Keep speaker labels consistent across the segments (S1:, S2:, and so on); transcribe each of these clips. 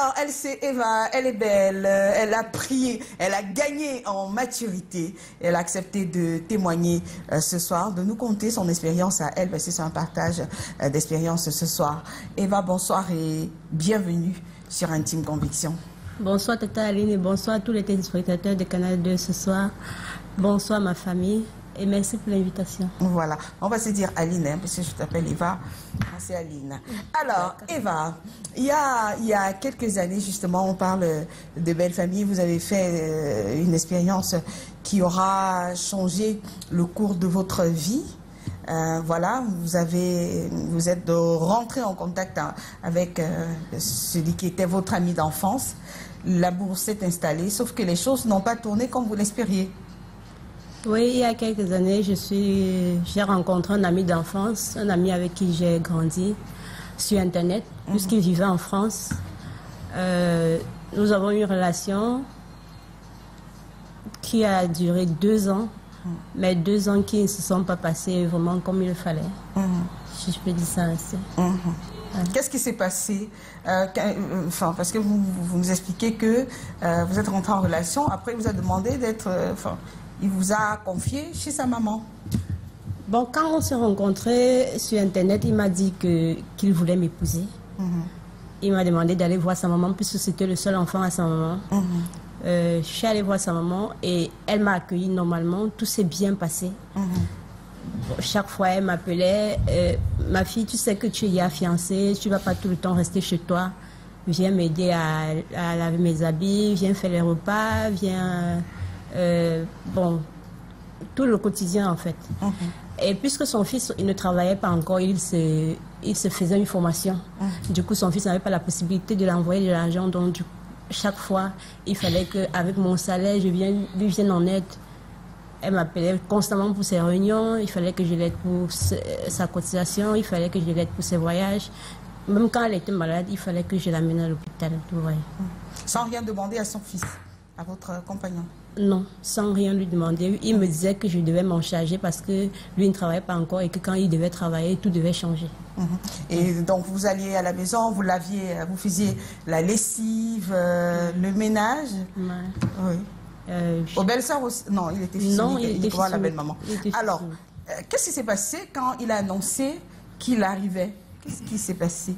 S1: Alors, Eva, elle est belle, elle a prié, elle a gagné en maturité. Elle a accepté de témoigner ce soir, de nous conter son expérience à elle, parce que c'est un partage d'expérience ce soir. Eva, bonsoir et bienvenue sur Intime Conviction.
S2: Bonsoir Tata Aline et bonsoir à tous les téléspectateurs de Canal 2 ce soir. Bonsoir ma famille et merci pour l'invitation.
S1: Voilà, on va se dire Aline, hein, parce que je t'appelle Eva, c'est Aline. Alors Eva, il y a quelques années justement, on parle de belle famille, vous avez fait une expérience qui aura changé le cours de votre vie. Voilà, vous êtes rentré en contact avec celui qui était votre ami d'enfance. L'amour s'est installé, sauf que les choses n'ont pas tourné comme vous l'espériez.
S2: Oui, il y a quelques années, j'ai rencontré un ami d'enfance, un ami avec qui j'ai grandi sur Internet, puisqu'il vivait en France. Nous avons eu une relation qui a duré 2 ans, mais 2 ans qui ne se sont pas passés vraiment comme il fallait. Si je peux dire ça ainsi.
S1: Qu'est-ce qui s'est passé parce que vous nous expliquez que vous êtes rentré en relation, après il vous a demandé d'être... il vous a confié chez sa maman.
S2: Bon, quand on s'est rencontrés sur Internet, il m'a dit qu'il voulait m'épouser. Il m'a demandé d'aller voir sa maman, puisque c'était le seul enfant à sa maman. Je suis allée voir sa maman et elle m'a accueilli normalement. Tout s'est bien passé. Chaque fois, elle m'appelait. Ma fille, tu sais que tu es fiancée, tu ne vas pas tout le temps rester chez toi. Viens m'aider à laver mes habits, viens faire les repas, viens... bon, tout le quotidien en fait. Et puisque son fils il ne travaillait pas encore, il se faisait une formation. Du coup, son fils n'avait pas la possibilité de l'envoyer de l'argent. Donc, chaque fois, il fallait qu'avec mon salaire, lui vienne en aide. Elle m'appelait constamment pour ses réunions. Il fallait que je l'aide pour sa cotisation. Il fallait que je l'aide pour ses voyages. Même quand elle était malade, il fallait que je l'amène à l'hôpital.
S1: Sans rien demander à son fils, à votre compagnon?
S2: Non, sans rien lui demander. Il me disait que je devais m'en charger parce que lui ne travaillait pas encore et que quand il devait travailler, tout devait changer.
S1: Et donc vous alliez à la maison, vous faisiez la lessive, le ménage? Oui. Aux belles-sœurs aussi? Non, il était fils.
S2: Non, il était fils.
S1: La belle-maman. Alors, qu'est-ce qui s'est passé quand il a annoncé qu'il arrivait? Qu'est-ce qui s'est passé?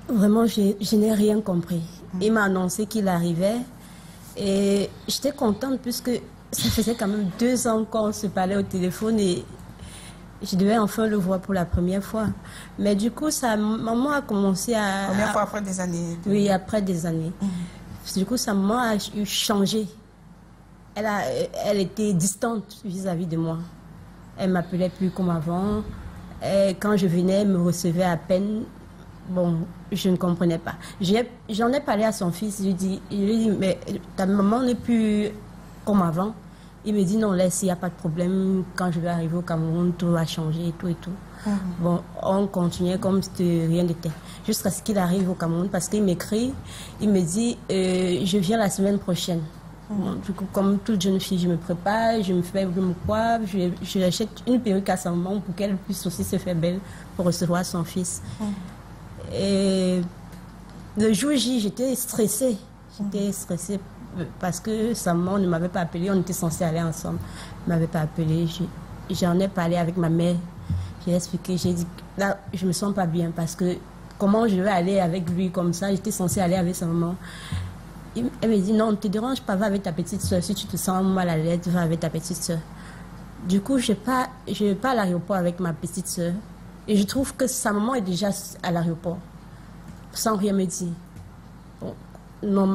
S2: Vraiment, je n'ai rien compris. Il m'a annoncé qu'il arrivait. Et j'étais contente puisque ça faisait quand même 2 ans qu'on se parlait au téléphone et je devais enfin le voir pour la première fois. Mais du coup, maman a commencé à...
S1: Première fois après des années?
S2: Oui, après des années. Du coup, sa maman a changé. Elle était distante vis-à-vis de moi. Elle ne m'appelait plus comme avant. Et quand je venais, elle me recevait à peine. Bon, je ne comprenais pas. J'en ai parlé à son fils. Je lui ai dit, mais ta maman n'est plus comme avant. Il me dit, non, laisse, il n'y a pas de problème. Quand je vais arriver au Cameroun, tout va changer et tout et tout. Bon, on continuait comme si rien n'était. Jusqu'à ce qu'il arrive au Cameroun, parce qu'il m'écrit, il me dit, je viens la semaine prochaine. Bon, du coup, comme toute jeune fille, je me prépare, je me coiffe, je achète une perruque à sa maman pour qu'elle puisse aussi se faire belle pour recevoir son fils. Et le jour J, j'étais stressée. J'étais stressée parce que sa maman ne m'avait pas appelée. On était censés aller ensemble. Elle ne m'avait pas appelée. J'en ai parlé avec ma mère. J'ai expliqué. J'ai dit, là, je ne me sens pas bien parce que comment je vais aller avec lui comme ça? J'étais censée aller avec sa maman. Elle me dit, non, ne te dérange pas, va avec ta petite soeur. Si tu te sens mal à l'aise, va avec ta petite soeur. Du coup, je vais pas à l'aéroport avec ma petite soeur. Et je trouve que sa maman est déjà à l'aéroport, sans rien me dire. Bon, non,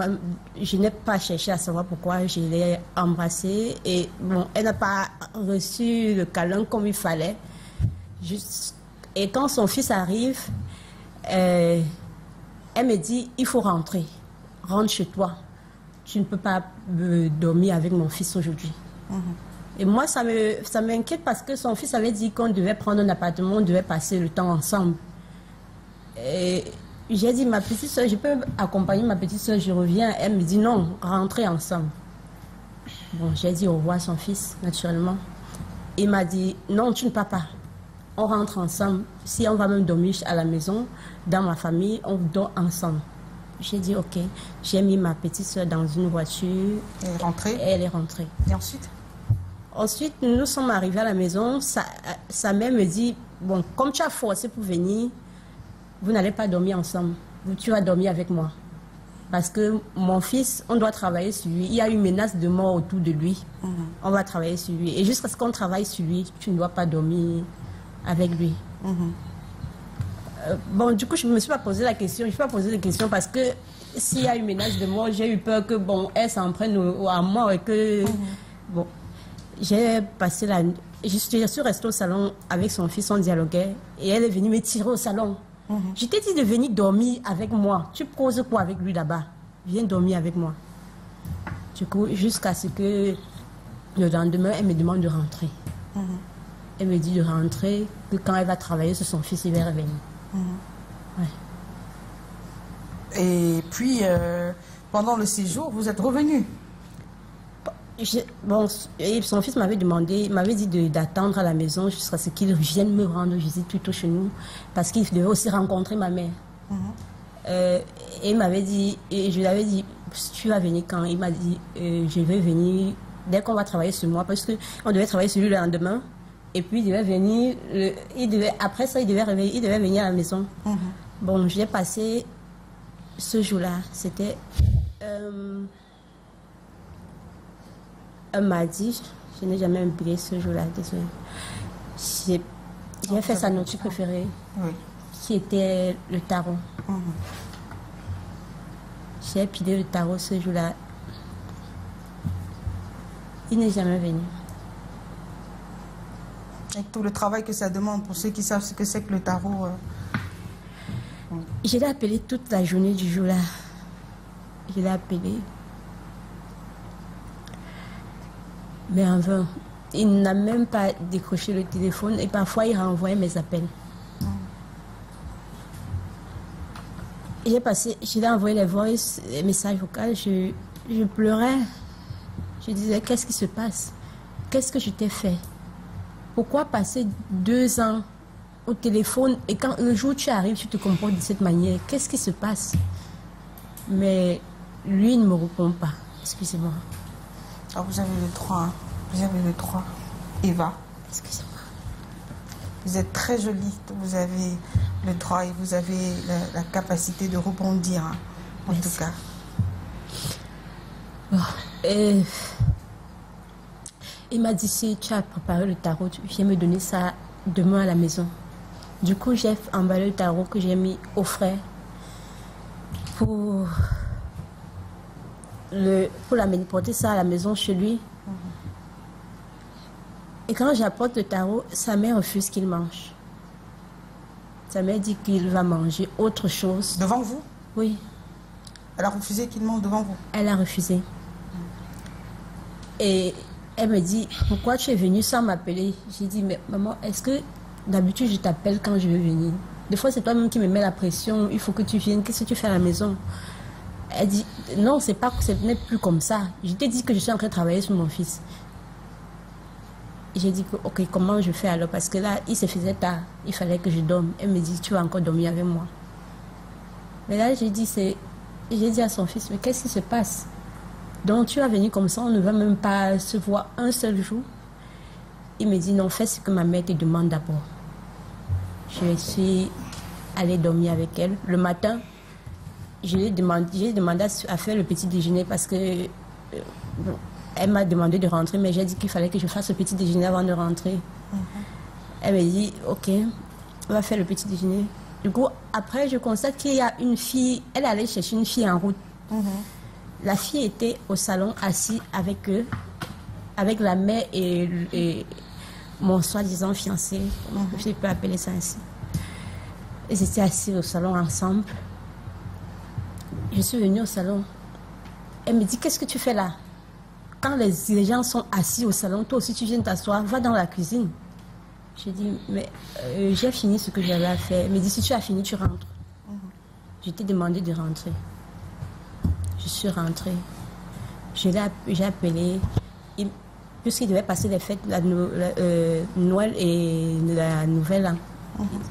S2: je n'ai pas cherché à savoir pourquoi je l'ai embrassée. Et bon, elle n'a pas reçu le câlin comme il fallait. Et quand son fils arrive, elle me dit, il faut rentrer. Rentre chez toi. Tu ne peux pas dormir avec mon fils aujourd'hui. Et moi, ça m'inquiète parce que son fils avait dit qu'on devait prendre un appartement, on devait passer le temps ensemble. Et j'ai dit, ma petite soeur, je peux accompagner ma petite soeur, je reviens. Elle me dit, non, rentrez ensemble. Bon, j'ai dit au revoir à son fils, naturellement. Il m'a dit, non, tu ne pars pas. On rentre ensemble. Si on va même dormir à la maison, dans ma famille, on dort ensemble. J'ai dit ok. J'ai mis ma petite soeur dans une voiture.
S1: Elle est rentrée.
S2: Et elle est rentrée.
S1: Et ensuite?
S2: Ensuite, nous sommes arrivés à la maison. Sa mère me dit, bon, comme tu as forcé pour venir, vous n'allez pas dormir ensemble. Tu vas dormir avec moi. Parce que mon fils, on doit travailler sur lui. Il y a une menace de mort autour de lui. On va travailler sur lui. Et jusqu'à ce qu'on travaille sur lui, tu ne dois pas dormir avec lui. Bon, du coup, je ne me suis pas posé la question. Je ne me suis pas posé de question parce que s'il y a une menace de mort, j'ai eu peur que, bon, elle s'en prenne à mort et que... Bon, j'ai passé la... Je suis restée au salon avec son fils, on dialoguait. Et elle est venue me tirer au salon. Je t'ai dit de venir dormir avec moi. Tu causes quoi avec lui là-bas? Viens dormir avec moi. Du coup, jusqu'à ce que le lendemain, elle me demande de rentrer. Elle me dit de rentrer, que quand elle va travailler sur son fils, il va revenir. Ouais.
S1: Et puis, pendant le séjour, vous êtes revenu?
S2: Bon, et son fils m'avait dit d'attendre à la maison jusqu'à ce qu'il vienne me rendre visite plutôt chez nous, parce qu'il devait aussi rencontrer ma mère. Et il m'avait dit, et je lui avais dit, tu vas venir quand? Il m'a dit, je vais venir dès qu'on va travailler sur moi, parce qu'on devait travailler sur lui le lendemain, et puis il devait venir, après ça, il devait venir à la maison. Bon, j'ai passé ce jour-là, c'était... un mardi, je n'ai jamais oublié ce jour-là, désolé. J'ai fait sa nourriture préférée, qui était le tarot. J'ai pilé le tarot ce jour-là. Il n'est jamais venu.
S1: Et tout le travail que ça demande, pour ceux qui savent ce que c'est que le tarot...
S2: Je l'ai appelé toute la journée du jour-là. Je l'ai appelé. Mais en vain, il n'a même pas décroché le téléphone et parfois il renvoyait mes appels. Je l'ai envoyé les messages vocaux, je pleurais. Je disais, qu'est-ce qui se passe? Qu'est-ce que je t'ai fait? Pourquoi passer 2 ans au téléphone et quand un jour tu arrives, tu te comportes de cette manière? Qu'est-ce qui se passe? Mais lui, il ne me répond pas. Excusez-moi.
S1: Ah, vous avez le droit, hein. Vous avez le droit. Eva.
S2: Excusez-moi.
S1: Vous êtes très jolie, vous avez le droit et vous avez la capacité de rebondir, hein, en
S2: Merci.
S1: tout cas.
S2: Bon, il m'a dit, si tu as préparé le tarot, tu viens me donner ça demain à la maison. Du coup, j'ai emballé le tarot que j'ai mis au frais pour l'amener porter ça à la maison chez lui. Et quand j'apporte le tarot, sa mère refuse qu'il mange. Sa mère dit qu'il va manger autre chose.
S1: Devant vous?
S2: Oui.
S1: Elle a refusé qu'il mange devant vous?
S2: Elle a refusé. Et elle me dit, pourquoi tu es venue sans m'appeler? J'ai dit, mais maman, est-ce que d'habitude je t'appelle quand je veux venir? Des fois, c'est toi-même qui me mets la pression, il faut que tu viennes, qu'est-ce que tu fais à la maison? Elle dit, non, ce n'est plus comme ça. Je t'ai dit que je suis en train de travailler sur mon fils. J'ai dit, ok, comment je fais alors? Parce que là, il se faisait tard, il fallait que je dorme. Elle me dit, tu vas encore dormir avec moi. Mais là, j'ai dit à son fils, mais qu'est-ce qui se passe? Donc, tu vas venir comme ça, on ne va même pas se voir un seul jour. Il me dit, non, fais ce que ma mère te demande d'abord. Je suis allée dormir avec elle. Le matin, j'ai demandé à faire le petit déjeuner parce que elle m'a demandé de rentrer, mais j'ai dit qu'il fallait que je fasse le petit déjeuner avant de rentrer. Elle m'a dit, ok, on va faire le petit déjeuner. Du coup, après, je constate qu'il y a une fille, elle allait chercher une fille en route. La fille était au salon assise avec eux, avec la mère et mon soi-disant fiancé, je peux appeler ça ainsi. Ils étaient assis au salon ensemble. Je suis venue au salon. Elle me dit, qu'est-ce que tu fais là? Quand les gens sont assis au salon, toi aussi tu viens t'asseoir, va dans la cuisine. J'ai dit, mais j'ai fini ce que j'avais à faire. Elle me dit, si tu as fini, tu rentres. Je t'ai demandé de rentrer. Je suis rentrée. J'ai appelé. Puisqu'il devait passer les fêtes, Noël et la Nouvelle An,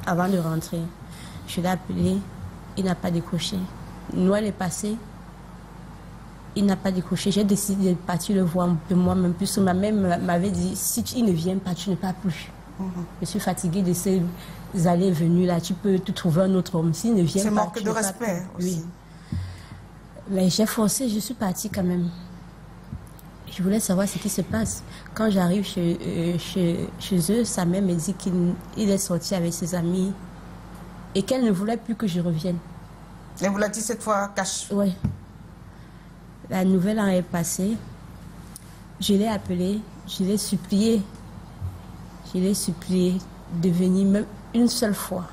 S2: avant de rentrer. Je l'ai appelé. Il n'a pas décroché. Noël est passé. Il n'a pas décroché. J'ai décidé de partir le voir de moi-même. Puisque ma mère m'avait dit, si il ne vient pas, tu ne pars plus. Je suis fatiguée de ces allées et venues là. Tu peux te trouver un autre homme. S'il ne vient pas,
S1: c'est manque de respect aussi.
S2: Oui. Mais j'ai forcé, je suis partie quand même. Je voulais savoir ce qui se passe. Quand j'arrive chez eux, sa mère me dit qu'il est sorti avec ses amis et qu'elle ne voulait plus que je revienne.
S1: Elle vous l'a dit cette fois cash?
S2: Oui. La nouvelle en est passée. Je l'ai appelé, je l'ai supplié. Je l'ai supplié de venir même une seule fois.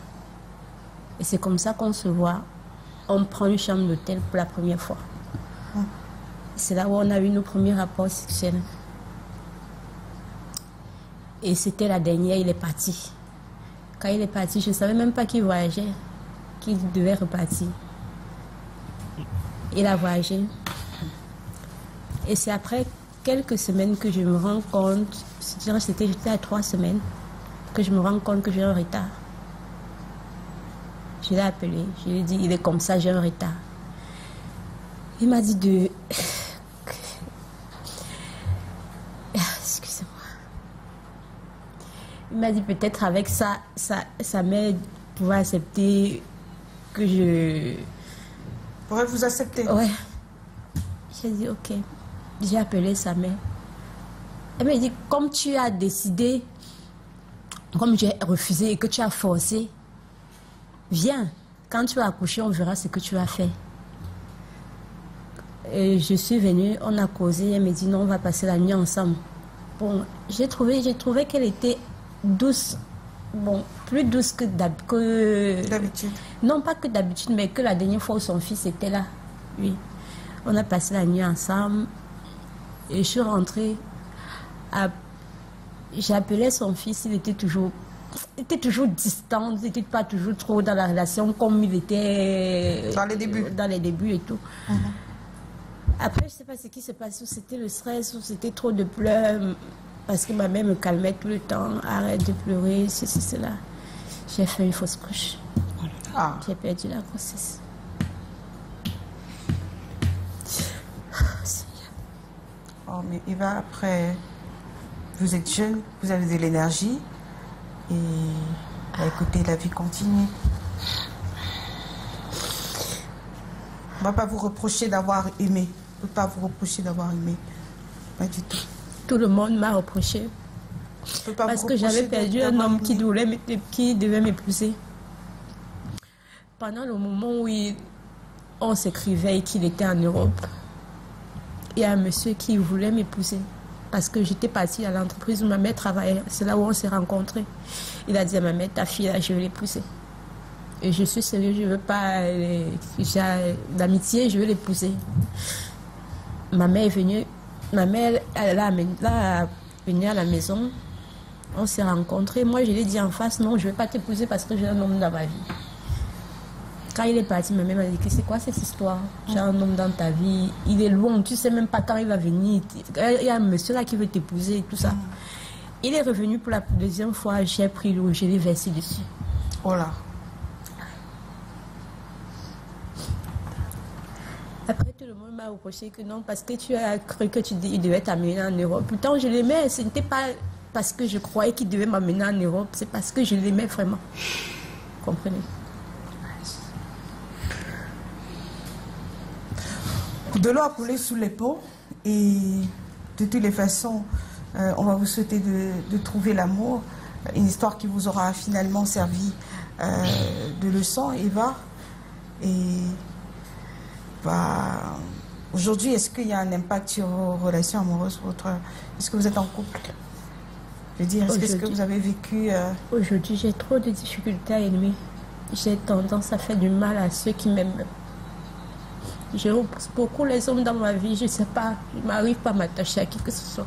S2: Et c'est comme ça qu'on se voit. On prend une chambre d'hôtel pour la première fois. C'est là où on a eu nos premiers rapports sexuels. Et c'était la dernière, il est parti. Quand il est parti, je ne savais même pas qu'il voyageait, qu'il devait repartir. Il a voyagé. Et c'est après quelques semaines que je me rends compte, j'étais à 3 semaines, que je me rends compte que j'ai un retard. Je l'ai appelé, je lui ai dit, il est comme ça, j'ai un retard. Il m'a dit de... Excusez-moi. Il m'a dit peut-être avec ça, sa mère pouvait accepter que je...
S1: Pourrait vous accepter?
S2: Ouais. J'ai dit ok. J'ai appelé sa mère. Elle m'a dit, comme tu as décidé, comme j'ai refusé et que tu as forcé, viens. Quand tu vas accoucher, on verra ce que tu as fait. Et je suis venue, on a causé, elle me dit non, on va passer la nuit ensemble. Bon, j'ai trouvé qu'elle était douce. Bon, plus douce que
S1: d'habitude.
S2: Non, pas que d'habitude, mais que la dernière fois où son fils était là. Oui. On a passé la nuit ensemble. Et je suis rentrée. J'appelais son fils, il était toujours distant, il n'était pas toujours trop dans la relation comme il était
S1: dans les débuts
S2: et tout. Après, je ne sais pas ce qui se passe, ou c'était le stress, ou c'était trop de pleurs, parce que ma mère me calmait tout le temps. Arrête de pleurer, ceci, cela. J'ai fait une fausse couche. J'ai perdu la grossesse.
S1: Oh, mais Eva, après, vous êtes jeune, vous avez de l'énergie, et écoutez, la vie continue. On ne va pas vous reprocher d'avoir aimé. On ne peut pas vous reprocher d'avoir aimé. Pas du tout.
S2: Tout le monde m'a reproché. Parce que j'avais perdu un homme qui devait m'épouser. Pendant le moment où on s'écrivait et qu'il était en Europe, il y a un monsieur qui voulait m'épouser. Parce que j'étais partie à l'entreprise où ma mère travaillait. C'est là où on s'est rencontrés. Il a dit à ma mère, ta fille, là, je vais l'épouser. Et je suis sérieuse, je ne veux pas d'amitié, je veux l'épouser. Ma mère est venue, elle est venue à la maison, on s'est rencontrés. Moi, je lui ai dit en face, non, je ne vais pas t'épouser parce que j'ai un homme dans ma vie. Quand il est parti, ma mère m'a dit, c'est quoi cette histoire? J'ai un homme dans ta vie, il est loin, tu ne sais même pas quand il va venir. Il y a un monsieur là qui veut t'épouser et tout ça. Il est revenu pour la deuxième fois, j'ai pris l'eau, je l'ai versé dessus.
S1: Oh là.
S2: Après, tout le monde m'a reproché que non, parce que tu as cru que il devait t'amener en Europe. Pourtant, je l'aimais. Ce n'était pas parce que je croyais qu'il devait m'amener en Europe. C'est parce que je l'aimais vraiment. Vous comprenez?
S1: De l'eau a coulé sous les ponts. Et de toutes les façons, on va vous souhaiter de trouver l'amour. Une histoire qui vous aura finalement servi de leçon, Eva. Et... aujourd'hui, est-ce qu'il y a un impact sur vos relations amoureuses? Est-ce que vous êtes en couple? Je veux dire, est-ce que vous avez vécu...
S2: Aujourd'hui, j'ai trop de difficultés à aimer. J'ai tendance à faire du mal à ceux qui m'aiment. Je repousse beaucoup les hommes dans ma vie. Je ne sais pas, je n'arrive pas à m'attacher à qui que ce soit.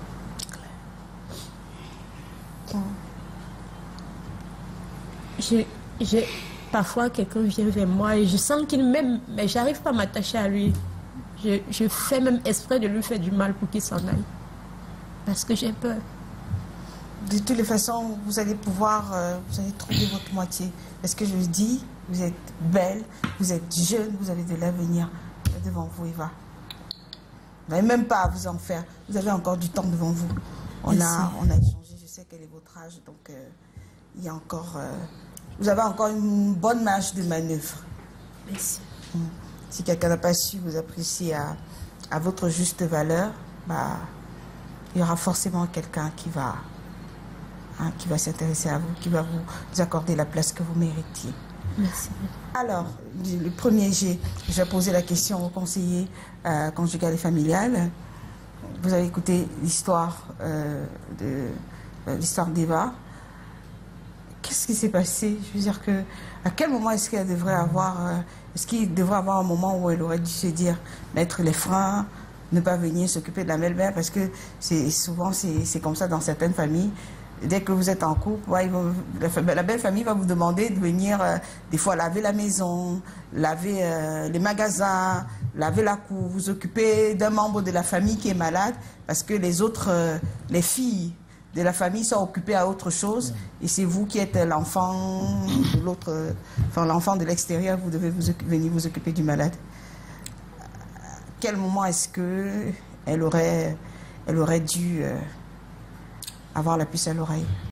S2: Parfois, quelqu'un vient vers moi et je sens qu'il m'aime, mais je n'arrive pas à m'attacher à lui. Je fais même exprès de lui faire du mal pour qu'il s'en aille. Parce que j'ai peur.
S1: de toutes les façons, vous allez pouvoir, vous allez trouver votre moitié. Parce que je vous dis, vous êtes belle, vous êtes jeune, vous avez de l'avenir devant vous, Eva. Vous n'avez même pas à vous en faire. Vous avez encore du temps devant vous. On a échangé, je sais quel est votre âge, donc il y a encore... vous avez encore une bonne marge de manœuvre.
S2: Merci.
S1: Si quelqu'un n'a pas su vous apprécier à votre juste valeur, bah, il y aura forcément quelqu'un qui va s'intéresser à vous, qui va vous accorder la place que vous méritiez.
S2: Merci.
S1: Alors, le premier G, je vais poser la question au conseiller conjugal et familial. Vous avez écouté l'histoire d'Eva. Qu'est-ce qui s'est passé? Je veux dire que, à quel moment est-ce qu'elle devrait avoir, est-ce qu'il devrait avoir un moment où elle aurait dû se dire, mettre les freins, ne pas venir s'occuper de la belle-mère, parce que souvent c'est comme ça dans certaines familles. Dès que vous êtes en couple, la belle famille va vous demander de venir des fois laver la maison, laver les magasins, laver la cour, vous occuper d'un membre de la famille qui est malade, parce que les autres, les filles de la famille sont occupées à autre chose, et c'est vous qui êtes l'enfant de l'autre, enfin l'enfant de l'extérieur, vous devez venir vous occuper du malade. Quel moment est-ce que elle aurait dû avoir la puce à l'oreille?